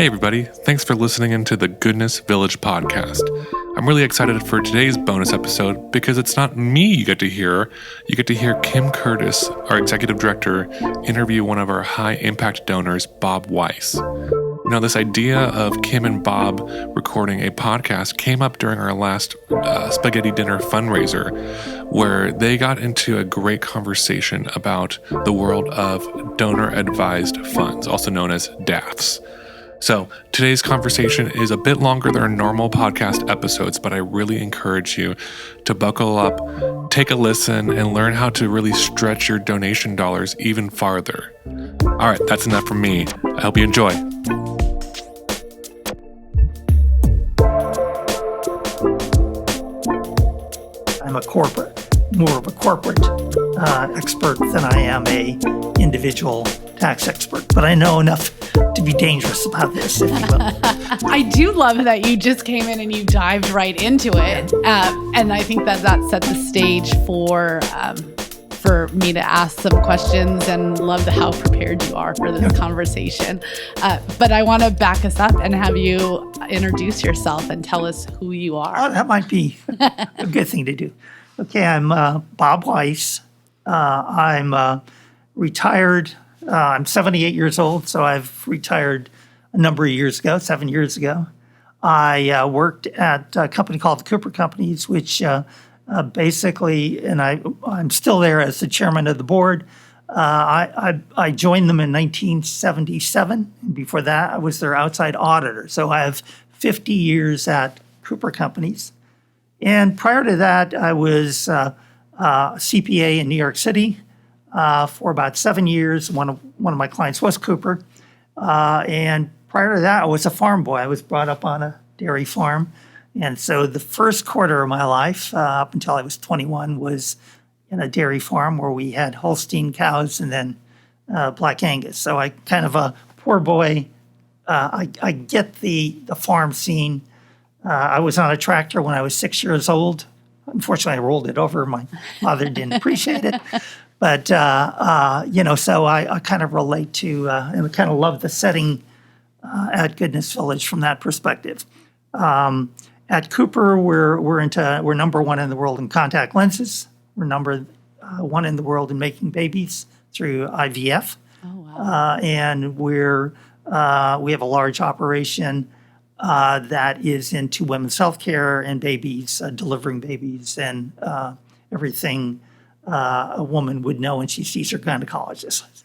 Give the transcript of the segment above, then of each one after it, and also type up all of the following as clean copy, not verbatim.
Hey everybody, thanks for listening into the Goodness Village podcast. I'm really excited for today's bonus episode because it's not me you get to hear. You get to hear Kim Curtis, our executive director, interview one of our high impact donors, Bob Weiss. Now, this idea of Kim and Bob recording a podcast came up during our last spaghetti dinner fundraiser, where they got into a great conversation about the world of donor-advised funds, also known as DAFs. So today's conversation is a bit longer than our normal podcast episodes, but I really encourage you to buckle up, take a listen, and learn how to really stretch your donation dollars even farther. All right, that's enough from me. I hope you enjoy. I'm more of a corporate expert than I am a individual tax expert, but I know enough to be dangerous about this, if you will. I do love that you just came in and you dived right into it, and I think that set the stage for me to ask some questions, and love how prepared you are for this conversation. But I want to back us up and have you introduce yourself and tell us who you are. Oh, that might be a good thing to do. Okay, I'm Bob Weiss. I'm retired. I'm 78 years old, so I've retired a number of years ago, 7 years ago. I worked at a company called the Cooper Companies, which basically, and I'm still there as the chairman of the board. I joined them in 1977. And before that, I was their outside auditor. So I have 50 years at Cooper Companies. And prior to that, I was a CPA in New York City for about 7 years. One of my clients was Cooper. And prior to that, I was a farm boy. I was brought up on a dairy farm. And so the first quarter of my life, up until I was 21, was in a dairy farm where we had Holstein cows and then Black Angus. So I kind of a poor boy. I get the farm scene. I was on a tractor when I was 6 years old. Unfortunately, I rolled it over. My father didn't appreciate it. But, so I kind of relate to and I kind of love the setting at Goodness Village from that perspective. At Cooper, we're number one in the world in contact lenses. We're number one in the world in making babies through IVF. Oh, wow. And we have a large operation that is into women's health care and babies, delivering babies, and everything a woman would know when she sees her gynecologist.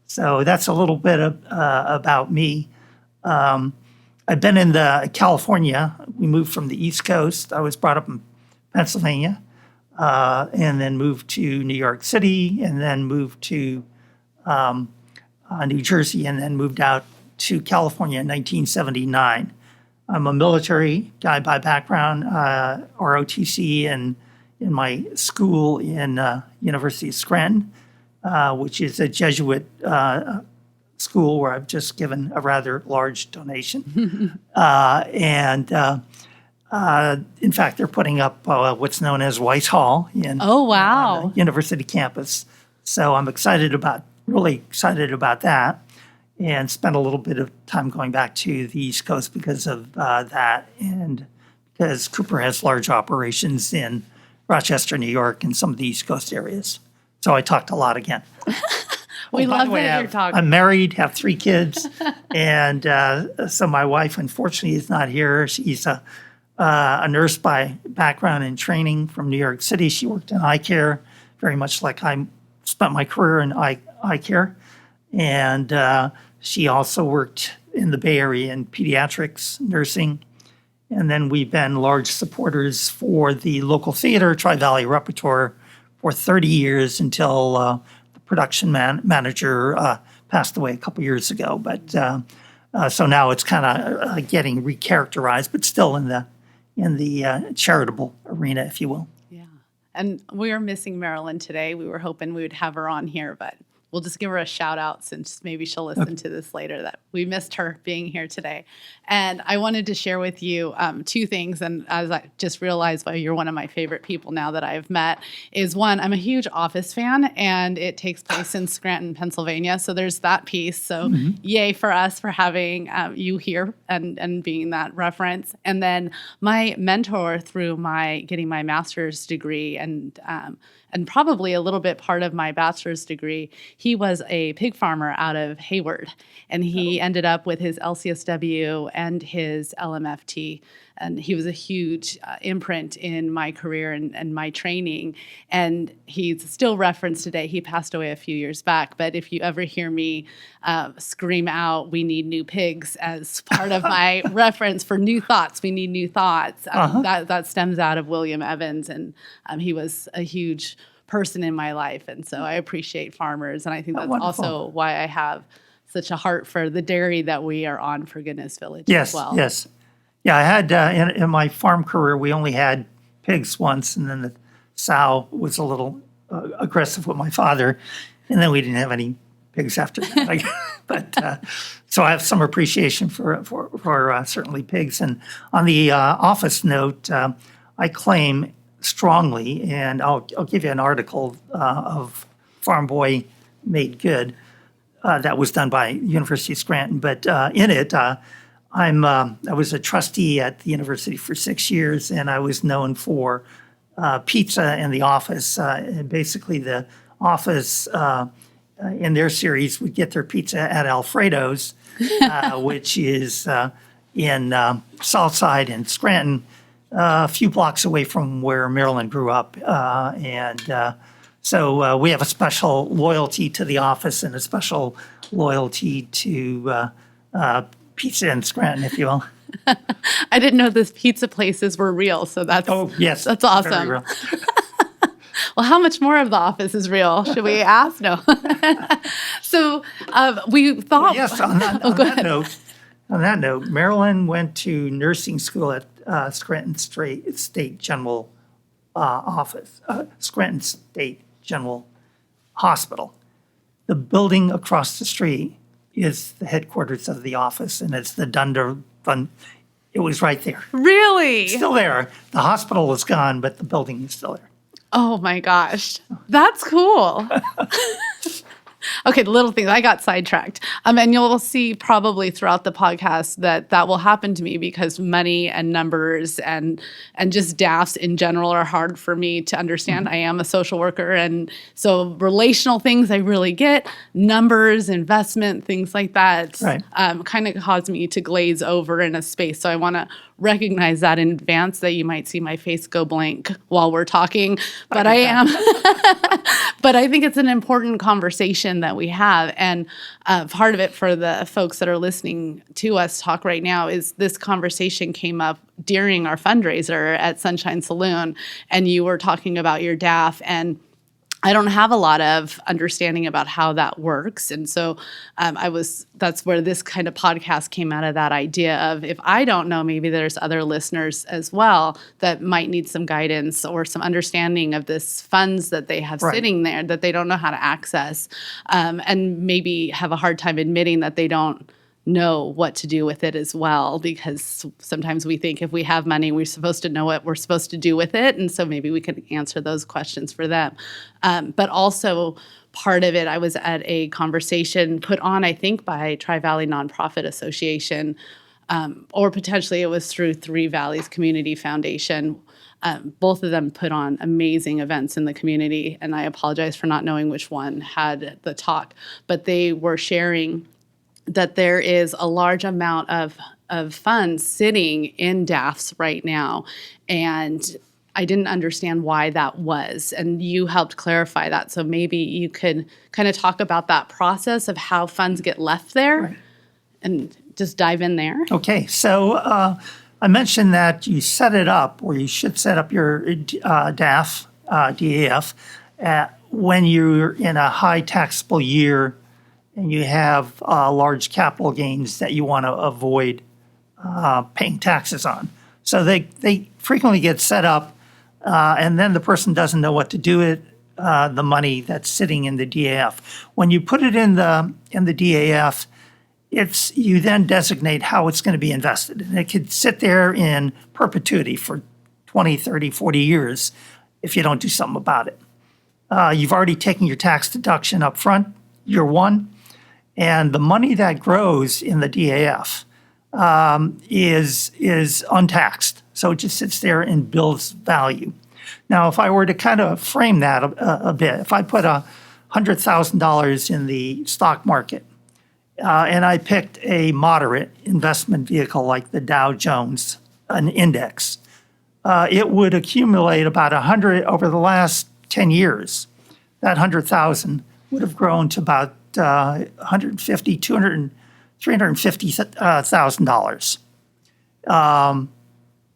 So that's a little bit about me. I've been in California. We moved from the East Coast. I was brought up in Pennsylvania, and then moved to New York City, and then moved to New Jersey, and then moved out to California in 1979. I'm a military guy by background, ROTC, and in my school in University of Scranton, which is a Jesuit school where I've just given a rather large donation. In fact, they're putting up what's known as Weiss Hall on the university campus. So I'm really excited about that, and spent a little bit of time going back to the East Coast because of that, and because Cooper has large operations in Rochester, New York, and some of the East Coast areas. So I talked a lot again. We love that you're talking. I'm married, have 3 kids, and so my wife, unfortunately, is not here. She's a nurse by background and training from New York City. She worked in eye care, very much like I spent my career in eye care. And she also worked in the Bay Area in pediatrics nursing. And then we've been large supporters for the local theater, Tri-Valley Repertoire, for 30 years until the production manager passed away a couple years ago. But so now it's kind of getting recharacterized, but still in the charitable arena, if you will. Yeah. And we are missing Marilyn today. We were hoping we would have her on here, but we'll just give her a shout out since maybe she'll listen to this later, that we missed her being here today. And I wanted to share with you two things. And as I just realized why you're one of my favorite people now that I've met, is one, I'm a huge Office fan, and it takes place in Scranton, Pennsylvania. So there's that piece. So yay for us for having you here and being that reference. And then my mentor through getting my master's degree and probably a little bit part of my bachelor's degree, he was a pig farmer out of Hayward, and he ended up with his LCSW and his LMFT, and he was a huge imprint in my career and my training, and he's still referenced today. He passed away a few years back, but if you ever hear me scream out, "We need new pigs," as part of my reference for new thoughts, we need new thoughts, that stems out of William Evans, and he was a huge person in my life, and so I appreciate farmers, and I think that's also why I have such a heart for the dairy that we are on for Goodness Village as well. Yes. Yeah, I had in my farm career, we only had pigs once, and then the sow was a little aggressive with my father, and then we didn't have any pigs after that. But so I have some appreciation for certainly pigs. And on the office note, I claim strongly, and I'll give you an article of Farm Boy Made Good that was done by University of Scranton. But in it, I was a trustee at the university for 6 years, and I was known for pizza in the office. And basically, the office in their series would get their pizza at Alfredo's, which is in Southside and Scranton, a few blocks away from where Marilyn grew up. So we have a special loyalty to the office and a special loyalty to pizza in Scranton, if you will. I didn't know these pizza places were real, so that's yes, that's awesome. very real. Well, how much more of the office is real? Should we ask? No. So we thought. Yes, on that note, Marilyn went to nursing school at Scranton State General Scranton State General Hospital. The building across the street is the headquarters of the office, and it's the Dunder Fund. It was right there. Really? Still there. The hospital is gone, but the building is still there. Oh my gosh, that's cool. Okay, the little things. I got sidetracked. And you'll see probably throughout the podcast that will happen to me because money and numbers and just DAFs in general are hard for me to understand. Mm-hmm. I am a social worker, and so relational things I really get. Numbers, investment, things like that kind of cause me to glaze over in a space. So I want to recognize that in advance, that you might see my face go blank while we're talking, but I am. But I think it's an important conversation that we have. And part of it for the folks that are listening to us talk right now is this conversation came up during our fundraiser at Sunshine Saloon, and you were talking about your DAF, and I don't have a lot of understanding about how that works. And so that's where this kind of podcast came out of, that idea of, if I don't know, maybe there's other listeners as well that might need some guidance or some understanding of this funds that they have sitting there that they don't know how to access, and maybe have a hard time admitting that they don't know what to do with it as well, because sometimes we think if we have money, we're supposed to know what we're supposed to do with it. And so maybe we could answer those questions for them. But also part of it, I was at a conversation put on, I think, by Tri-Valley Nonprofit Association, or potentially it was through Three Valleys Community Foundation. Both of them put on amazing events in the community, and I apologize for not knowing which one had the talk, but they were sharing that there is a large amount of funds sitting in DAFs right now. And I didn't understand why that was. And you helped clarify that. So maybe you could kind of talk about that process of how funds get left there and just dive in there. Okay. So I mentioned that you set it up, or you should set up your DAF, DAF, when you're in a high taxable year and you have large capital gains that you want to avoid paying taxes on. So they frequently get set up, and then the person doesn't know what to do the money that's sitting in the DAF. When you put it in the DAF, you then designate how it's going to be invested. And it could sit there in perpetuity for 20, 30, 40 years if you don't do something about it. You've already taken your tax deduction up front, year one, and the money that grows in the DAF is untaxed. So it just sits there and builds value. Now, if I were to kind of frame that a bit, if I put $100,000 in the stock market, and I picked a moderate investment vehicle like the Dow Jones, an index, it would accumulate about 100 over the last 10 years. That 100,000 would have grown to about 150, 200, $350,000,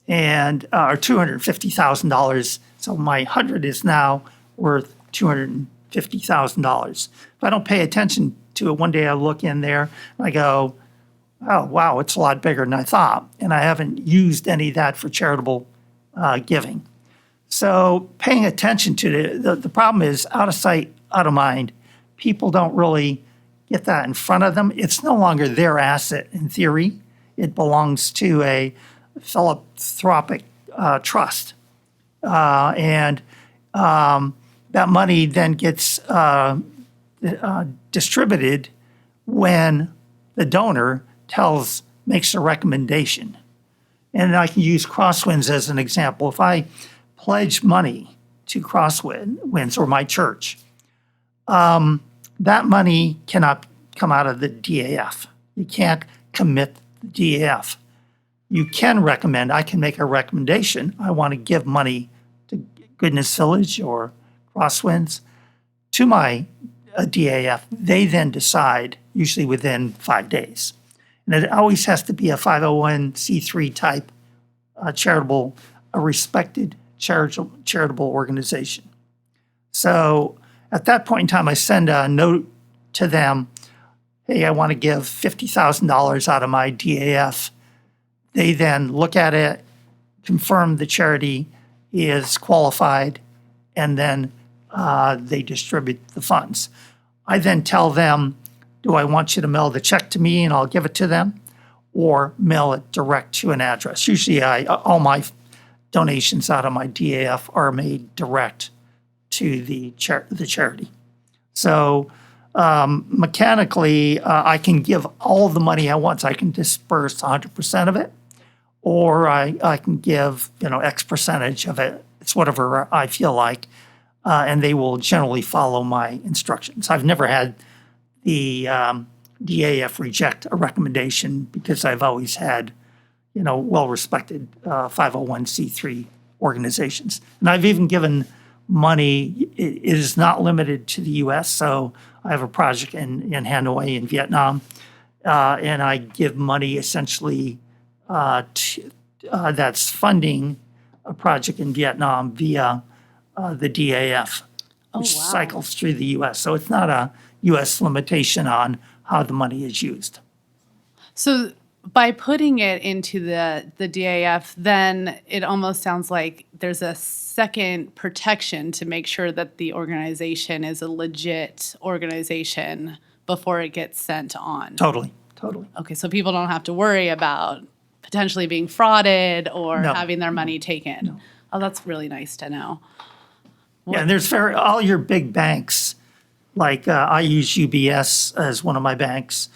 and or $250,000. So my 100 is now worth $250,000. If I don't pay attention to it, one day I look in there and I go, oh, wow, it's a lot bigger than I thought. And I haven't used any of that for charitable giving. So paying attention to the problem is out of sight, out of mind. People don't really get that in front of them. It's no longer their asset in theory. It belongs to a philanthropic trust. And that money then gets distributed when the donor makes a recommendation. And I can use Crosswinds as an example. If I pledge money to Crosswinds or my church, that money cannot come out of the DAF. You can't commit the DAF. You can recommend, I can make a recommendation. I want to give money to Goodness Village or Crosswinds to my DAF. They then decide, usually within 5 days. And it always has to be a 501c3 type charitable, a respected charitable organization. So at that point in time, I send a note to them, hey, I want to give $50,000 out of my DAF. They then look at it, confirm the charity is qualified, and then they distribute the funds. I then tell them, do I want you to mail the check to me and I'll give it to them, or mail it direct to an address? Usually all my donations out of my DAF are made direct to the charity. So mechanically, I can give all the money I want. So I can disperse 100% of it, or I can give X percentage of it. It's whatever I feel like, and they will generally follow my instructions. I've never had the DAF reject a recommendation because I've always had well-respected 501c3 organizations. And I've even given money. It is not limited to the U.S., so I have a project in Hanoi in Vietnam, and I give money essentially that's funding a project in Vietnam via the DAF, which cycles through the U.S. So it's not a U.S. limitation on how the money is used. So by putting it into the DAF, then it almost sounds like there's a second protection to make sure that the organization is a legit organization before it gets sent on. Totally. Okay, so people don't have to worry about potentially being frauded or No. having their money taken. No. Oh, that's really nice to know. Yeah, and there's all your big banks, like I use UBS as one of my banks,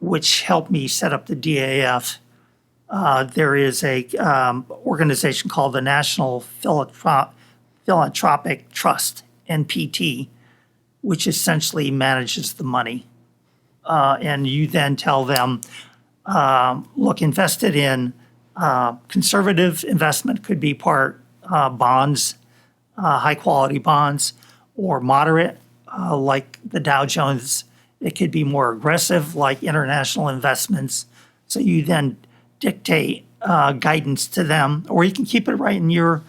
which helped me set up the DAF. There is a organization called the National Philanthropic Trust, NPT, which essentially manages the money. And you then tell them, look, invested in conservative investment could be part bonds, high-quality bonds, or moderate, like the Dow Jones. It could be more aggressive, like international investments. So you then dictate guidance to them, or you can keep it right in the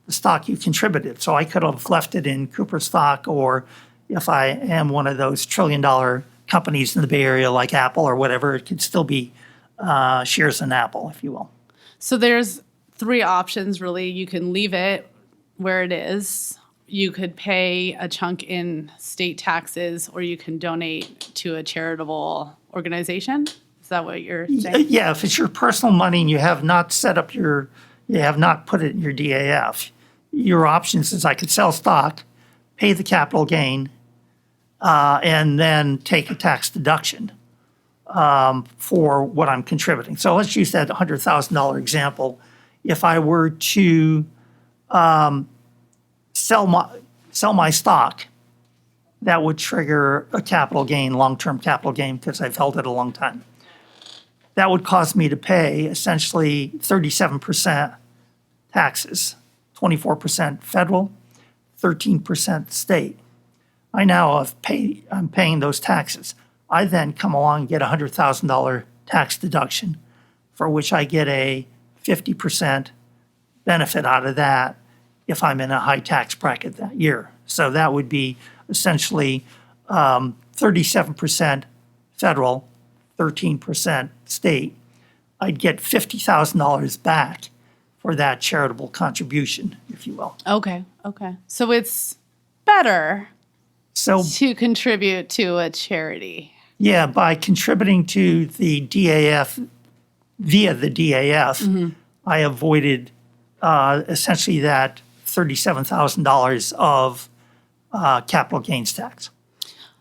stock you contributed. So I could have left it in Cooper stock, or if I am one of those trillion-dollar companies in the Bay Area like Apple or whatever, it could still be shares in Apple, if you will. So there's three options, really. You can leave it where it is, you could pay a chunk in state taxes, or you can donate to a charitable organization. Is that what you're saying? Yeah, if it's your personal money and you have not put it in your DAF, your options is I could sell stock, pay the capital gain, and then take a tax deduction for what I'm contributing. So let's use that $100,000 example. If I were to sell my stock, that would trigger a capital gain, long-term capital gain, because I've held it a long time. That would cause me to pay essentially 37% taxes, 24% federal, 13% state. I'm paying those taxes. I then come along and get a $100,000 tax deduction, for which I get a 50% benefit out of that if I'm in a high tax bracket that year. So that would be essentially 37% federal, 13% state. I'd get $50,000 back for that charitable contribution, if you will. Okay. So it's better So to contribute to a charity. yeah, by contributing to the DAF via the DAF, I avoided essentially that $37,000 of capital gains tax.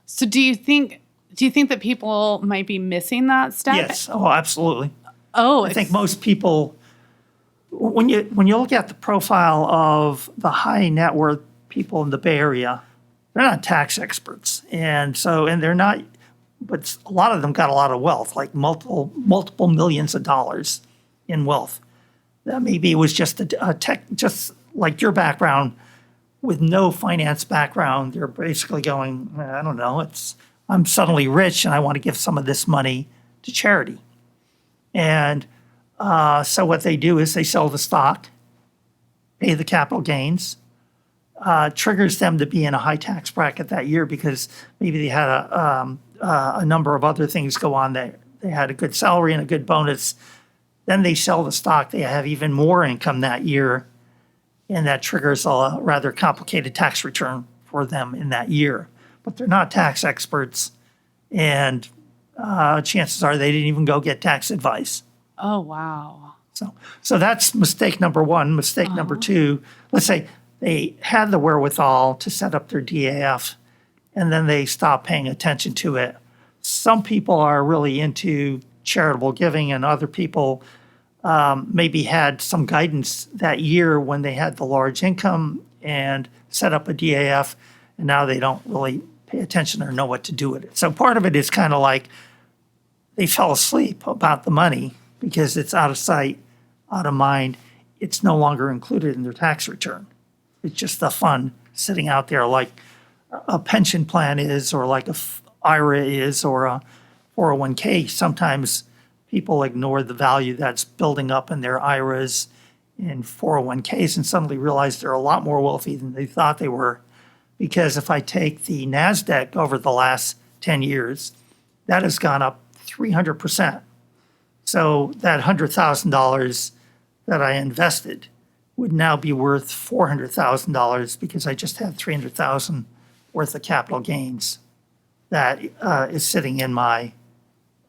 So do you think that people might be missing that step? Yes. Oh, absolutely. Oh, I think most people, when you look at the profile of the high net worth people in the Bay Area, they're not tax experts, and they're not. But a lot of them got a lot of wealth, like multiple millions of dollars in wealth. That maybe it was just a tech, just like your background, with no finance background. They're basically going, I don't know. I'm suddenly rich, and I want to give some of this money to charity. And so what they do is they sell the stock, pay the capital gains, triggers them to be in a high tax bracket that year because maybe they had a number of other things go on. They had a good salary and a good bonus. Then they sell the stock. They have even more income that year, and that triggers a rather complicated tax return for them in that year. But they're not tax experts, and chances are they didn't even go get tax advice. Oh, wow. So that's mistake number one. Mistake number two, let's say they had the wherewithal to set up their DAF, and then they stop paying attention to it. Some people are really into charitable giving, and other people maybe had some guidance that year when they had the large income and set up a DAF, and now they don't really pay attention or know what to do with it. So part of it is kind of like they fell asleep about the money because it's out of sight, out of mind. It's no longer included in their tax return. It's just a fund sitting out there like a pension plan is, or like a IRA is, or a 401k. Sometimes people ignore the value that's building up in their IRAs and 401ks and suddenly realize they're a lot more wealthy than they thought they were. Because if I take the NASDAQ over the last 10 years, that has gone up 300%. So that $100,000 that I invested would now be worth $400,000 because I just had $300,000 worth of capital gains that is sitting in my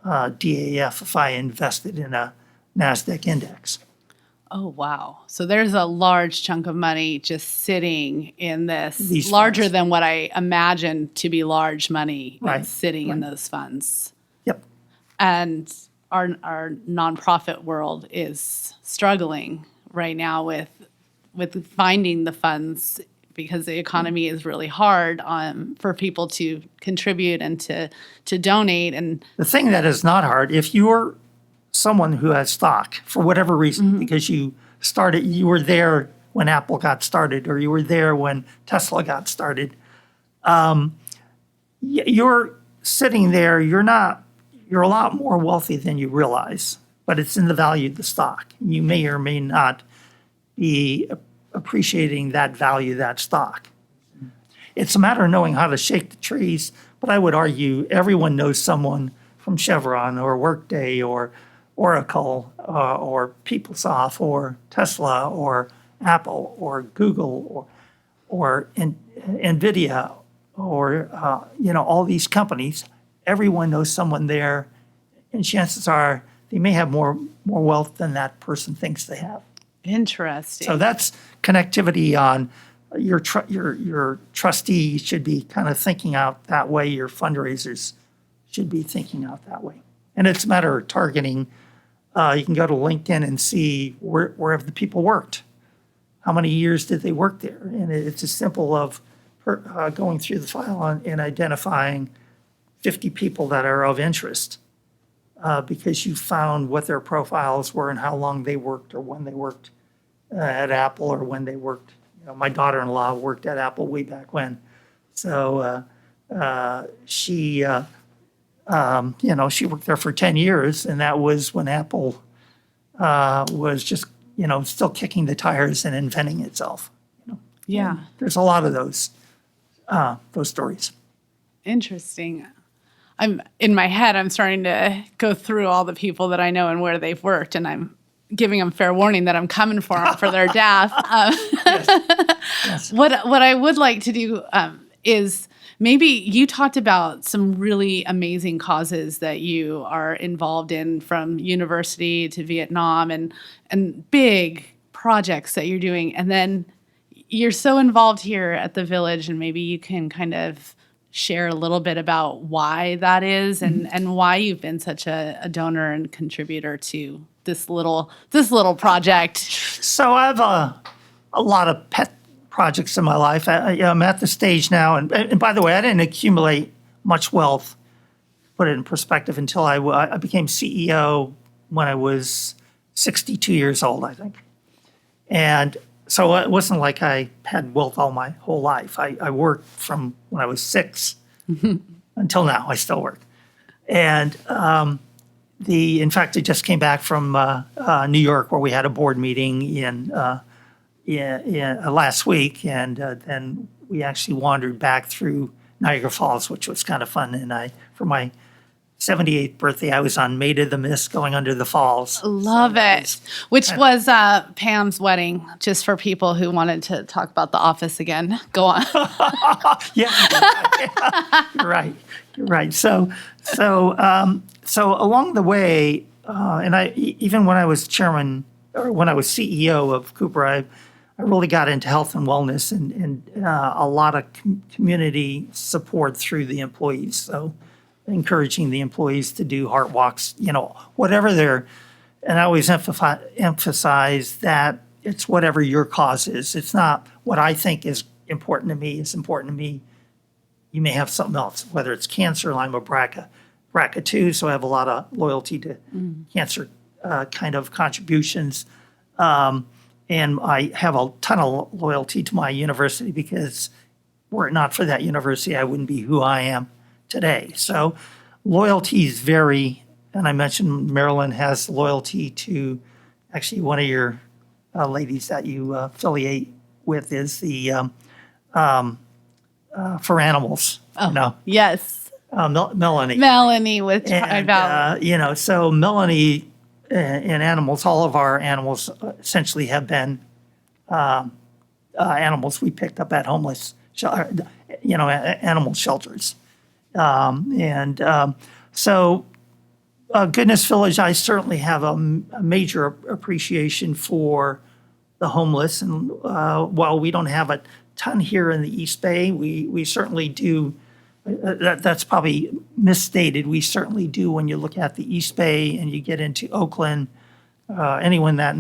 DAF if I invested in a NASDAQ index. Oh, wow. So there's a large chunk of money just sitting in this, These larger funds. than what I imagined to be large money Right, sitting in those funds. Yep. And our nonprofit world is struggling right now with finding the funds because the economy is really hard for people to contribute and to donate. And The thing that is not hard, if you're someone who has stock for whatever reason, because you were there when Apple got started, or you were there when Tesla got started, you're sitting there, you're a lot more wealthy than you realize, but it's in the value of the stock. You may or may not be appreciating that value of that stock. It's a matter of knowing how to shake the trees, but I would argue everyone knows someone from Chevron or Workday or Oracle or PeopleSoft or Tesla or Apple or Google or NVIDIA or, all these companies, everyone knows someone there, and chances are they may have more wealth than that person thinks they have. Interesting. So that's connectivity on your trustee should be kind of thinking out that way. Your fundraisers should be thinking out that way. And it's a matter of targeting. You can go to LinkedIn and see where have the people worked. How many years did they work there? And it's as simple of going through the file and identifying 50 people that are of interest because you found what their profiles were and how long they worked or when they worked at Apple or when they worked. My daughter-in-law worked at Apple way back when. So she worked there for 10 years, and that was when Apple was just, still kicking the tires and inventing itself. Yeah. And there's a lot of those stories. Interesting. I'm in my head, I'm starting to go through all the people that I know and where they've worked, and I'm giving them fair warning that I'm coming for them for their DAF. Yes. What I would like to do is maybe you talked about some really amazing causes that you are involved in, from university to Vietnam, and big projects that you're doing. And then you're so involved here at the Village, and maybe you can kind of share a little bit about why that is and why you've been such a donor and contributor to this little project. So I have a lot of pet projects in my life. I'm at the stage now, and by the way, I didn't accumulate much wealth, put it in perspective, until I became CEO when I was 62 years old, I think. And so it wasn't like I had wealth all my whole life. I worked from when I was 6 until now. I still work. And in fact, I just came back from New York, where we had a board meeting in last week, and then we actually wandered back through Niagara Falls, which was kind of fun. And for my 78th birthday, I was on Maid of the Mist going under the falls. Love it. Which was Pam's wedding, just for people who wanted to talk about The Office again. Go on. Yeah, you're right. You're right. So along the way, and even when I was chairman or when I was CEO of Cooper, I really got into health and wellness and a lot of community support through the employees. So encouraging the employees to do heart walks, whatever and I always emphasize that it's whatever your cause is. It's not what I think is important to me is important to me. You may have something else, whether it's cancer. I'm a BRCA2, so I have a lot of loyalty to cancer kind of contributions. And I have a ton of loyalty to my university, because were it not for that university, I wouldn't be who I am today. So loyalties vary, and I mentioned Marilyn has loyalty to actually one of your ladies that you affiliate with is the For Animals. Yes. Melanie. Melanie with Tri-Valley. So Melanie in animals, all of our animals essentially have been animals we picked up at homeless, animal shelters. So Goodness Village, I certainly have a major appreciation for the homeless. And while we don't have a ton here in the East Bay, we certainly do. That's probably misstated. We certainly do when you look at the East Bay and you get into Oakland. Anyone that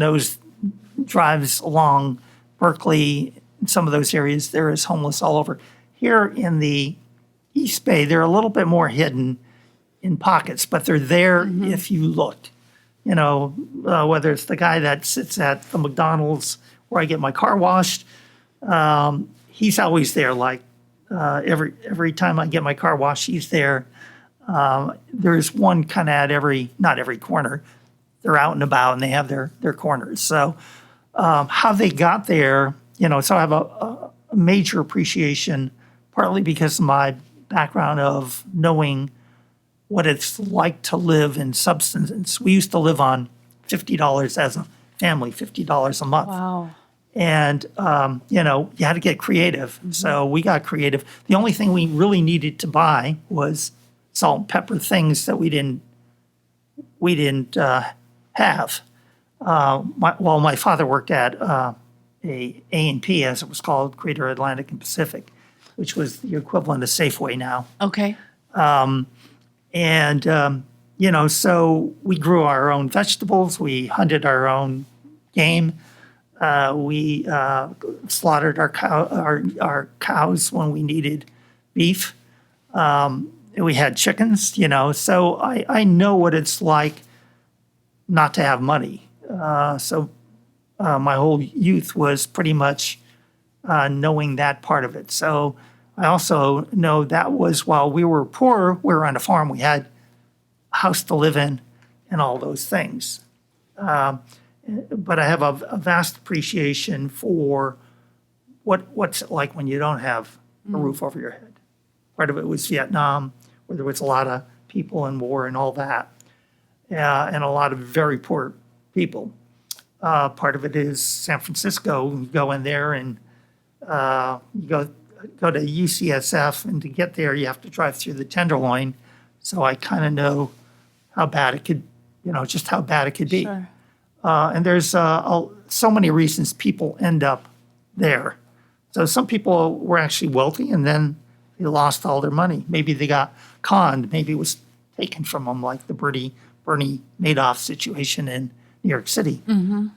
drives along Berkeley, in some of those areas, there is homeless all over. Here in the East Bay, they're a little bit more hidden in pockets, but they're there if you look. Whether it's the guy that sits at the McDonald's where I get my car washed, he's always there. Like every time I get my car washed, he's there. There's one kind of not every corner. They're out and about and they have their corners. So how they got there, so I have a major appreciation, partly because of my background of knowing what it's like to live in subsistence. We used to live on $50 as a family, $50 a month. Wow. And, you had to get creative. So we got creative. The only thing we really needed to buy was salt and pepper, things that we didn't have. My father worked at a A&P, as it was called, Greater Atlantic and Pacific, which was the equivalent of Safeway now. Okay. So we grew our own vegetables. We hunted our own game. We slaughtered our cows when we needed beef. We had chickens, So I know what it's like not to have money. My whole youth was pretty much knowing that part of it. So I also know that was while we were poor, we were on a farm. We had a house to live in and all those things. But I have a vast appreciation for what's it like when you don't have a roof over your head. Part of it was Vietnam, where there was a lot of people in war and all that, and a lot of very poor people. Part of it is San Francisco. You go in there and you go to UCSF, and to get there, you have to drive through the Tenderloin. So I kind of know how bad it could, just how bad it could be. Sure. And there's so many reasons people end up there. So some people were actually wealthy, and then they lost all their money. Maybe they got conned. Maybe it was taken from them, like the Bernie Madoff situation in New York City,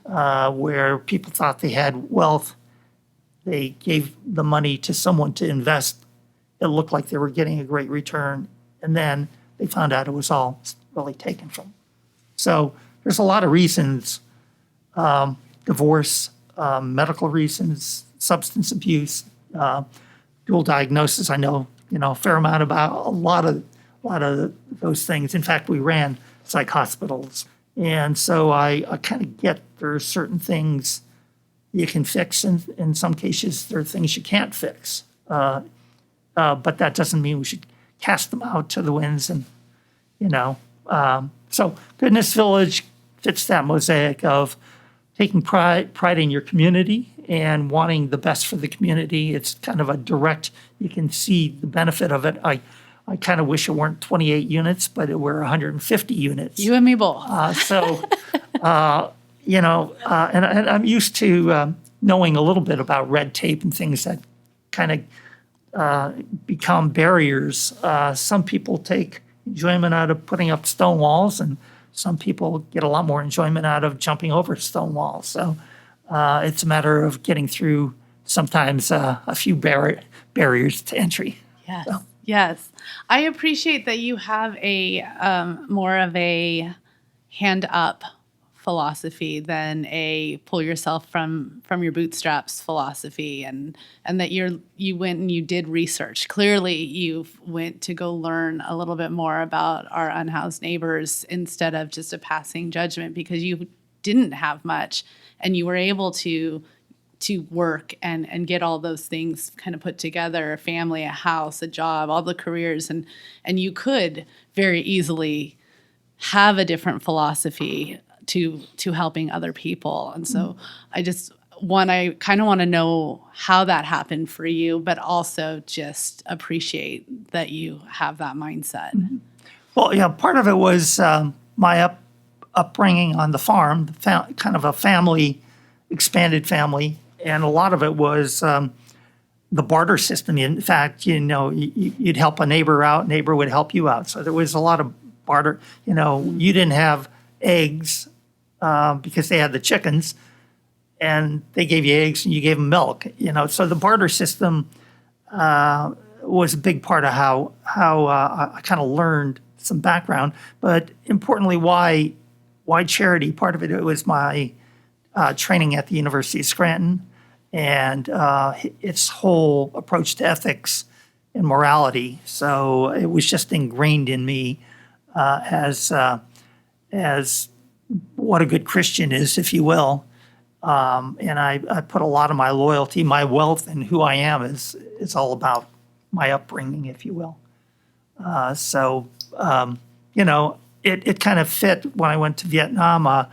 where people thought they had wealth. They gave the money to someone to invest. It looked like they were getting a great return, and then they found out it was all really taken from them. So there's a lot of reasons, divorce, medical reasons, substance abuse, dual diagnosis. I know, a fair amount about a lot of those things. In fact, we ran psych hospitals. And so I kind of get there are certain things you can fix, and in some cases there are things you can't fix. But that doesn't mean we should cast them out to the winds. And, so Goodness Village fits that mosaic of taking pride in your community and wanting the best for the community. It's kind of a direct, you can see the benefit of it. I kind of wish it weren't 28 units, but it were 150 units. You and me both. And I'm used to knowing a little bit about red tape and things that kind of become barriers. Some people take enjoyment out of putting up stone walls, and some people get a lot more enjoyment out of jumping over stone walls. So it's a matter of getting through sometimes a few barriers to entry. Yes. So. Yes. I appreciate that you have a more of a hand up philosophy than a pull yourself from your bootstraps philosophy, and that you went and you did research. Clearly you went to go learn a little bit more about our unhoused neighbors instead of just a passing judgment, because you didn't have much and you were able to work and get all those things kind of put together, a family, a house, a job, all the careers, and you could very easily have a different philosophy to helping other people. And so I kind of want to know how that happened for you, but also just appreciate that you have that mindset. Mm-hmm. Well, yeah, part of it was my upbringing on the farm, kind of a expanded family. And a lot of it was the barter system. In fact, you'd help a neighbor out, neighbor would help you out. So there was a lot of barter. You didn't have eggs because they had the chickens, and they gave you eggs and you gave them milk. So the barter system was a big part of how I kind of learned some background. But importantly, why charity? Part of it was my training at the University of Scranton, and its whole approach to ethics and morality. So it was just ingrained in me as what a good Christian is, if you will. And I put a lot of my loyalty, my wealth, and who I am is all about my upbringing, if you will. It kind of fit when I went to Vietnam.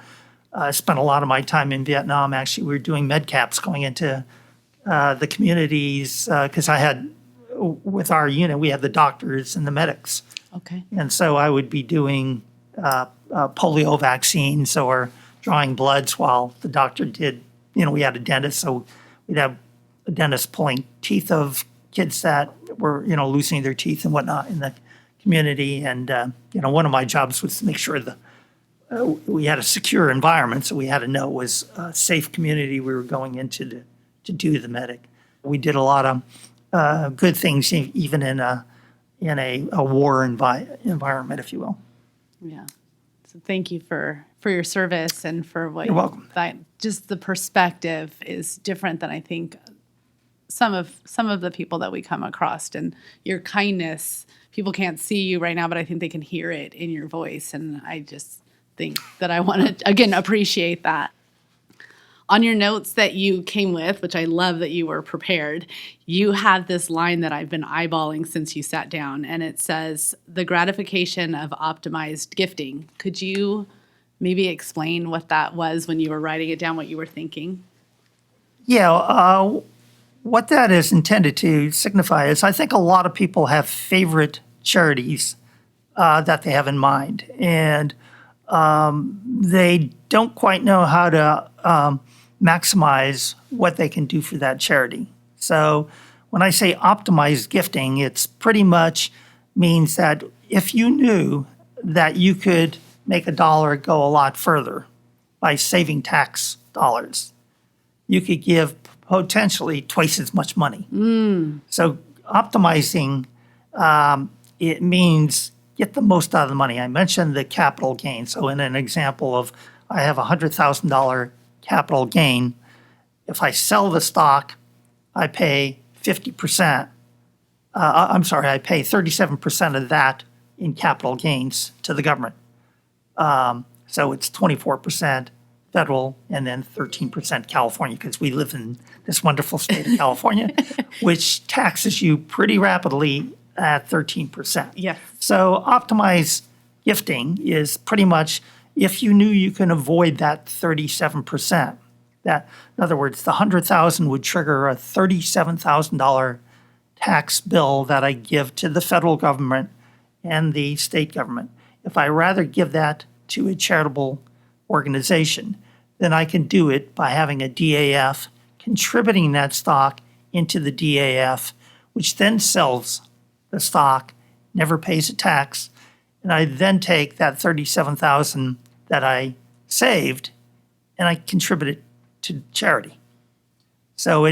spent a lot of my time in Vietnam. Actually, we were doing med caps going into the communities because with our unit, we had the doctors and the medics. Okay. And so I would be doing polio vaccines or drawing bloods while the doctor did, we had a dentist, so we'd have a dentist pulling teeth of kids that were, losing their teeth and whatnot in the community. And, one of my jobs was to make sure we had a secure environment, so we had to know it was a safe community we were going into to do the medic. We did a lot of good things, even in a war environment, if you will. Yeah. So thank you for your service and for what You're welcome. Just the perspective is different than I think some of the people that we come across, and your kindness. People can't see you right now, but I think they can hear it in your voice, and I just think that I want to again appreciate that. On your notes that you came with, which I love that you were prepared, you have this line that I've been eyeballing since you sat down, and it says, the gratification of optimized gifting. Could you maybe explain what that was when you were writing it down, what you were thinking? Yeah, what that is intended to signify is I think a lot of people have favorite charities that they have in mind, and they don't quite know how to maximize what they can do for that charity. So when I say optimized gifting, it's pretty much means that if you knew that you could make $1 go a lot further by saving tax dollars, you could give potentially twice as much money. So optimizing, it means get the most out of the money. I mentioned the capital gain. So in an example of I have a $100,000 capital gain, if I sell the stock, I pay 50%. I pay 37% of that in capital gains to the government. So it's 24% federal and then 13% California, because we live in this wonderful state of California, which taxes you pretty rapidly at 13%. Yes. So optimized gifting is pretty much if you knew you can avoid that 37%. That, in other words, the $100,000 would trigger a $37,000 tax bill that I give to the federal government and the state government. If I rather give that to a charitable organization, then I can do it by having a DAF, contributing that stock into the DAF, which then sells the stock, never pays a tax, and I then take that $37,000 that I saved and I contribute it to charity. So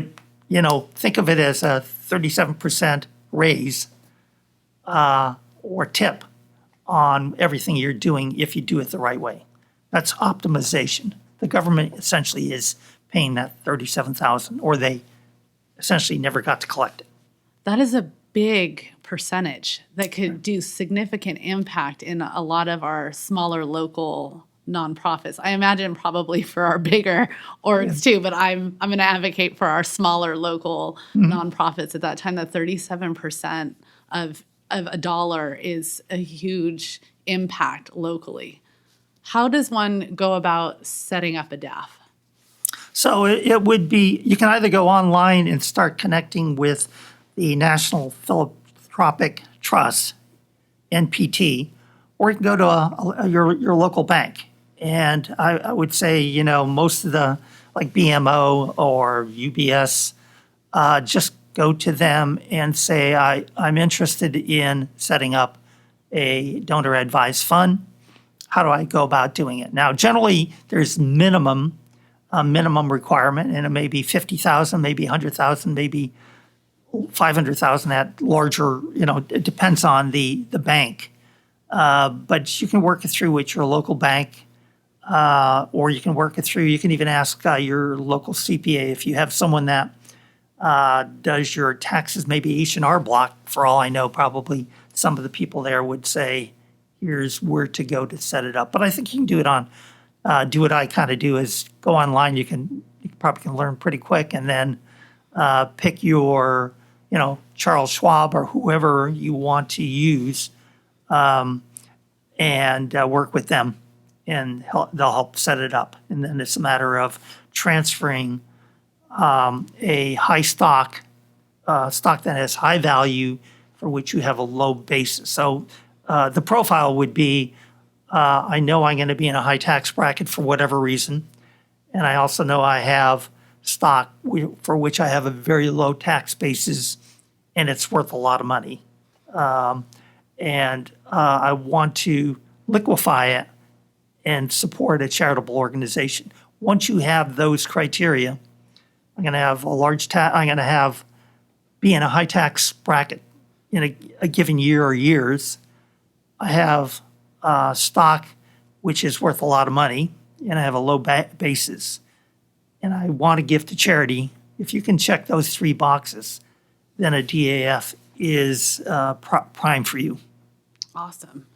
think of it as a 37% raise or tip on everything you're doing if you do it the right way. That's optimization. The government essentially is paying that $37,000, or they essentially never got to collect it. That is a big percentage that could do significant impact in a lot of our smaller local nonprofits. I imagine probably for our bigger orgs too, but I'm going to advocate for our smaller local nonprofits at that time. That 37% of $1 is a huge impact locally. How does one go about setting up a DAF? So it would be, you can either go online and start connecting with the National Philanthropic Trust, NPT, or you can go to your local bank. And I would say, most of the, like BMO or UBS, just go to them and say, I'm interested in setting up a donor advised fund. How do I go about doing it? Now, generally, there's minimum requirement, and it may be 50,000, maybe 100,000, maybe 500,000 at larger, it depends on the bank. But you can work it through with your local bank, or you can work it through, you can even ask your local CPA if you have someone that does your taxes, maybe H&R Block, for all I know, probably some of the people there would say, here's where to go to set it up. But I think you can do it do what I kind of do is go online. You probably can learn pretty quick, and then pick your, Charles Schwab or whoever you want to use, and work with them and they'll help set it up. And then it's a matter of transferring a high stock that has high value for which you have a low basis. So the profile would be, I know I'm going to be in a high tax bracket for whatever reason, and I also know I have stock for which I have a very low tax basis, and it's worth a lot of money. And I want to liquefy it and support a charitable organization. Once you have those criteria, I'm going to have I'm going to be in a high tax bracket in a given year or years. I have stock which is worth a lot of money, and I have a low basis, and I want to give to charity. If you can check those three boxes, then a DAF is prime for you. Awesome.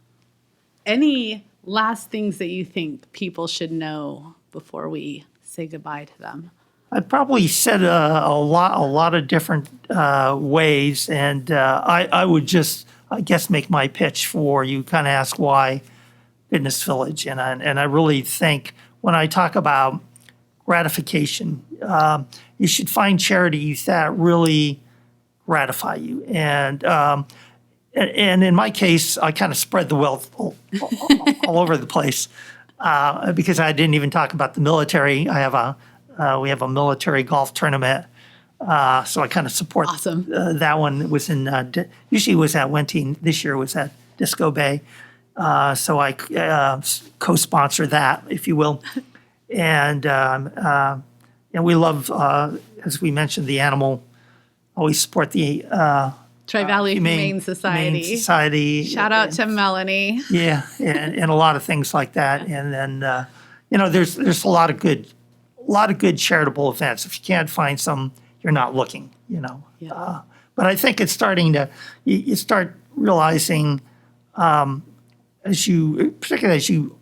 Any last things that you think people should know before we say goodbye to them? I probably said a lot of different ways, and I would just, I guess, make my pitch for you. Kind of ask why Goodness Village, and I really think when I talk about gratification, you should find charities that really gratify you, and in my case, I kind of spread the wealth all over the place because I didn't even talk about the military. We have a military golf tournament, so I kind of support Awesome. That one. It was in usually it was at Wentine. This year it was at Disco Bay, so I co-sponsor that, if you will, and we love, as we mentioned, the animal. Always support the Tri-Valley Humane Society. Shout out to Melanie. Yeah, and a lot of things like that, and then there's a lot of good charitable events. If you can't find some, you're not looking. Yeah. But I think it's starting to you start realizing particularly as you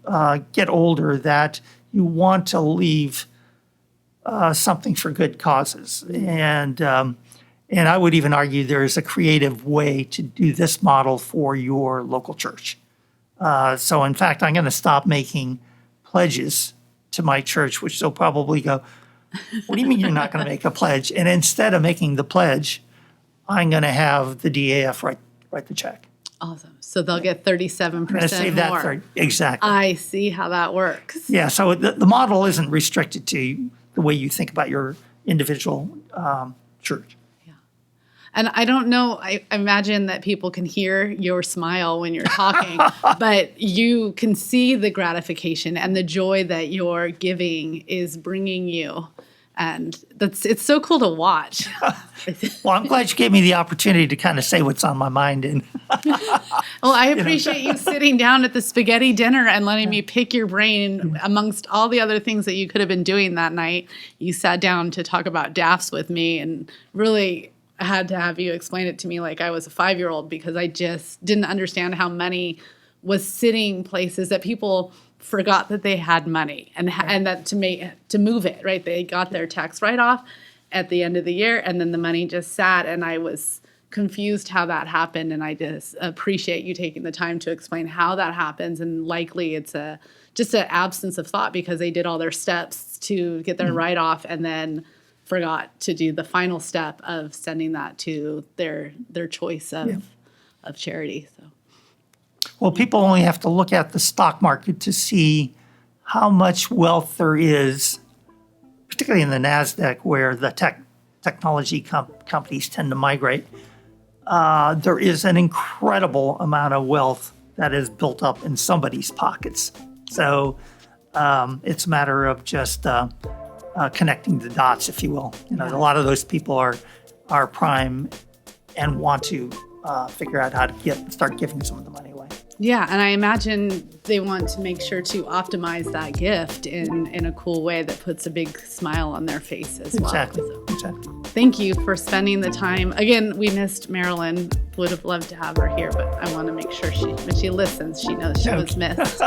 get older, that you want to leave something for good causes, and I would even argue there is a creative way to do this model for your local church. So in fact, I'm going to stop making pledges to my church, which they'll probably go, what do you mean you're not going to make a pledge? And instead of making the pledge, I'm going to have the DAF write the check. Awesome. So they'll get 37% Save more. That exactly. I see how that works. Yeah, so the model isn't restricted to the way you think about your individual church. And I don't know, I imagine that people can hear your smile when you're talking, but you can see the gratification and the joy that your giving is bringing you. And it's so cool to watch. Well, I'm glad you gave me the opportunity to kind of say what's on my mind. And well, I appreciate you sitting down at the spaghetti dinner and letting me pick your brain amongst all the other things that you could have been doing that night. You sat down to talk about DAFs with me, and really I had to have you explain it to me like I was a 5-year-old, because I just didn't understand how money was sitting places that people forgot that they had money, and that to move it, right? They got their tax write-off at the end of the year, and then the money just sat, and I was confused how that happened, and I just appreciate you taking the time to explain how that happens. And likely it's just an absence of thought because they did all their steps to get their write-off and then forgot to do the final step of sending that to their choice of charity. So, well, people only have to look at the stock market to see how much wealth there is, particularly in the NASDAQ, where the technology companies tend to migrate. There is an incredible amount of wealth that is built up in somebody's pockets. So it's a matter of just connecting the dots, if you will. A lot of those people are prime and want to figure out how to start giving some of the money away. Yeah, and I imagine they want to make sure to optimize that gift in a cool way that puts a big smile on their face as well. Exactly. Thank you for spending the time. Again, we missed Marilyn. Would have loved to have her here, but I want to make sure when she listens, she knows she was missed.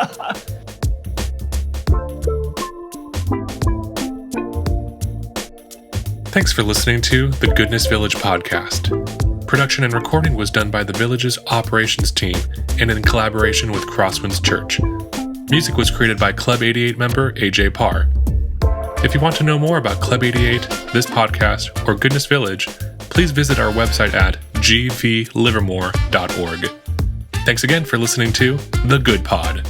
Thanks for listening to the Goodness Village podcast. Production and recording was done by the Village's operations team and in collaboration with Crosswinds Church. Music was created by Club 88 member AJ Parr. If you want to know more about Club 88, this podcast, or Goodness Village, please visit our website at gvlivermore.org. Thanks again for listening to The Good Pod.